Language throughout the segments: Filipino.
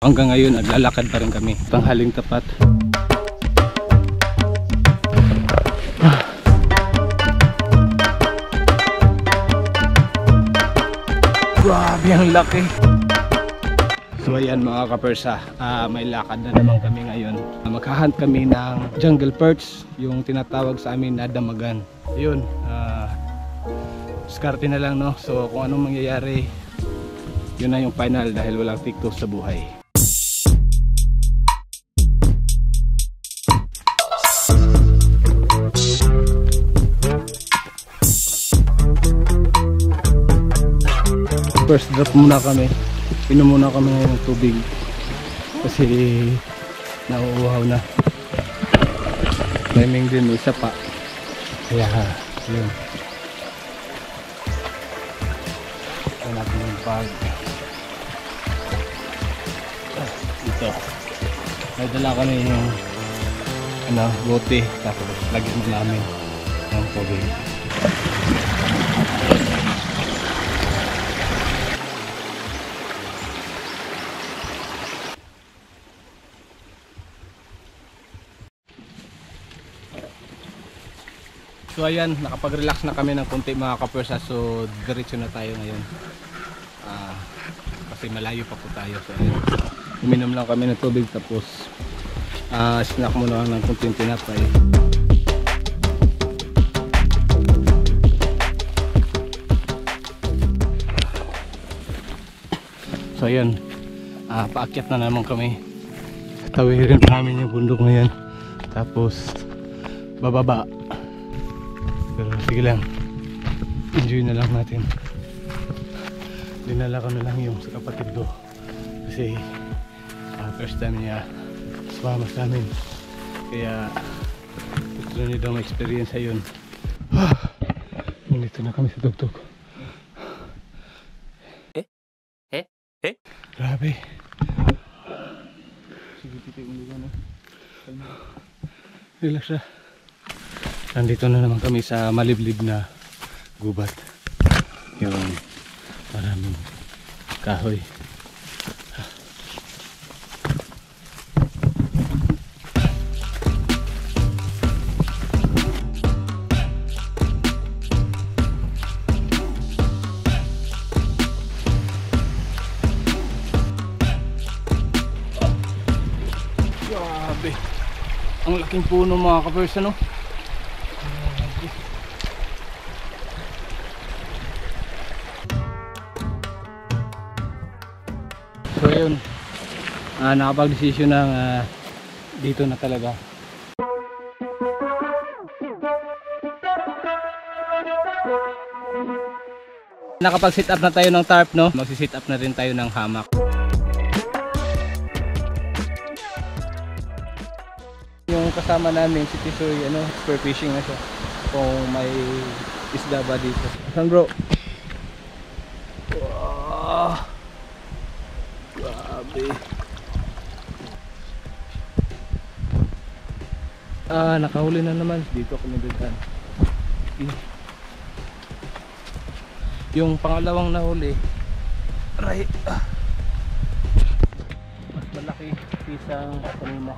Hanggang ngayon naglalakad pa rin kami. Tanghaling tapat. Grabe ang laki. So ayan mga kapersa, may lakad na naman kami ngayon. Maghahunt kami ng jungle perch, yung tinatawag sa amin na damagan. Yun, diskarte na lang, no? So kung anong mangyayari, yun na yung final dahil walang tiktok sa buhay. First drop muna kami. Inom muna kami ng tubig kasi nauuhaw na. Timing din, isa pa. Kaya yun. Ito natin yung bag. Ito. May dala kami yung bote. Tapos lagyan mo namin ng tubig. So ayan, nakapag-relax na kami ng konti mga kapersa. So diretso na tayo ngayon. Kasi malayo pa po tayo. So ayan, uminom lang kami ng tubig tapos snack muna ng konting tinapay. So ayan, paakyat na naman kami. Tawirin pa namin yung bundok ngayon. Tapos bababa. Pero sige lang, enjoy na lang natin. Dinala ko na lang yung sa kapatid ko kasi first time niya sumama sa amin, kaya gusto niya daw ma-experience yun. Nandito na kami sa tugtog. Grabe. Sige, titi uligan na. Relax na. Nandito na naman kami sa maliblib na gubat. Yung maraming kahoy. Grabe. Ang laking puno mga kapersa, no? So yun, nakapag-desisyon ng dito na talaga. Nakapag-sit up na tayo ng tarp, no? Magsi-sit up na rin tayo ng hamak. Yung kasama namin si Tisoy, spear fishing na siya. Kung may isda ba dito. Saan bro? Wow. Grabe. Nakahuli na naman. Dito kami dadaan. Yung pangalawang nahuli, right, mas malaki isang kanina.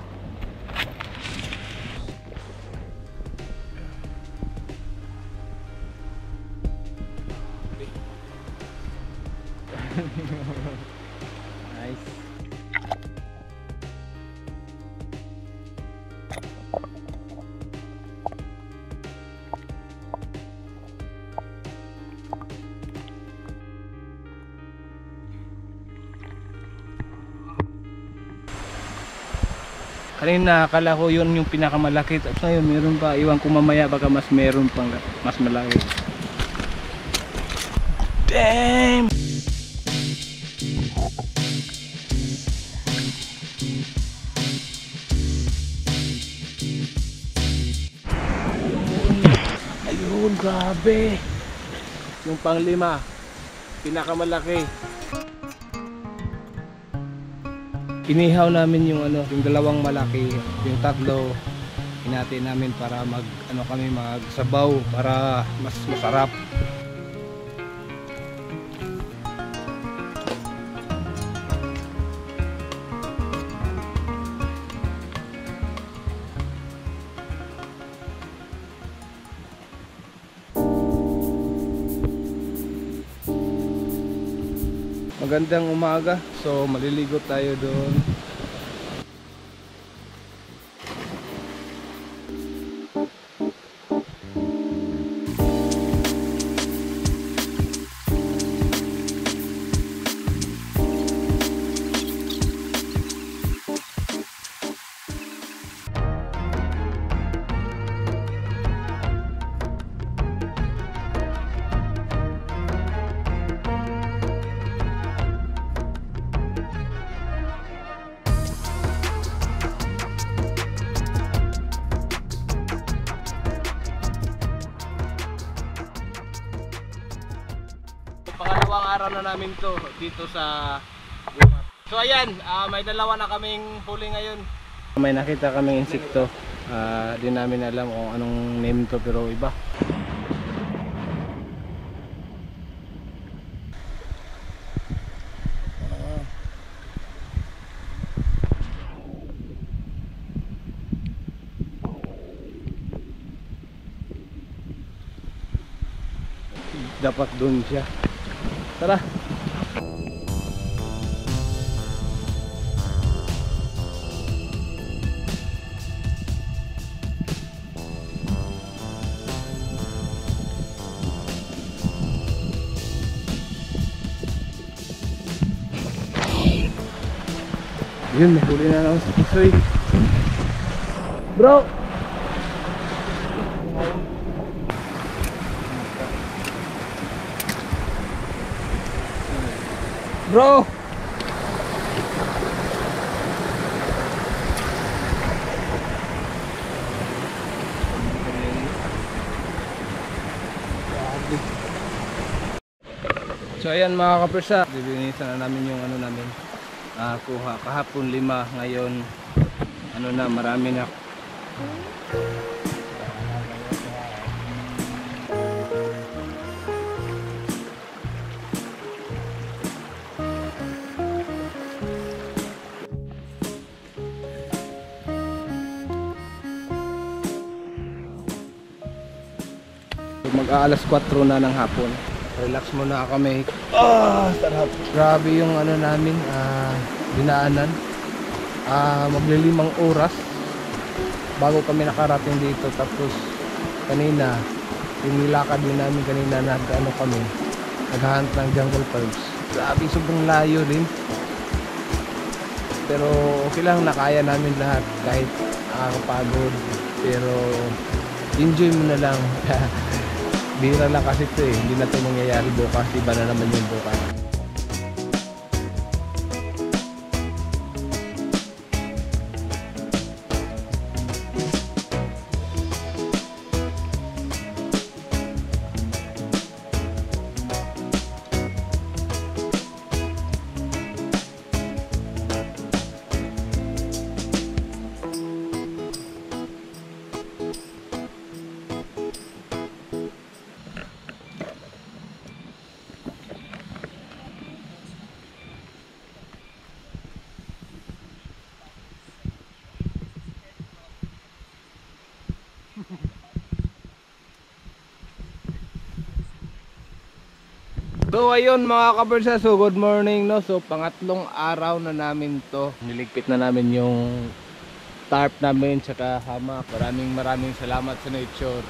Nice. Kanina akala ko yun yung pinakamalaki at ngayon meron pa, iwan ko mamaya baka mas meron pang mas malaki. Damn! Ayun, grabe! Yung panglima, pinakamalaki. Inihaw namin yung yung dalawang malaki, yung tatlo hinati namin para kami magsabaw para mas masarap. magandang umaga. So maliligo tayo doon. Pangalawang araw na namin to dito sa Gubat. So ayan, may dalawa na kaming huli ngayon. May nakita kaming insekto. Di namin alam kung anong name to pero iba. Dapat doon siya. Tara. Yun, may huli na naman sa kisoy. Bro! Bro! So ayan mga kapersa, dilinisan na namin yung ano namin. Kuha kahapon 5, ngayon ano na, marami na. Mag-aalas 4 na ng hapon. Relax muna kami. Sarap. Grabe yung ano namin, dinaanan. Magli5 oras bago kami nakarating dito. Tapos kanina, yung nilakad din namin kanina, nag-ano kami, naghahunt ng jungle pearls. Grabe, sobrang layo din. Pero okay lang, nakaya namin lahat kahit nakakapagod. Pero enjoy mo na lang. Bihira lang kasi ito hindi na ito mangyayari bukas, iba na naman yung bukas. So ayun mga kabersa, so good morning no. So pangatlong araw na namin to. Niligpit na namin yung tarp namin tsaka hamak. Maraming salamat sa nature.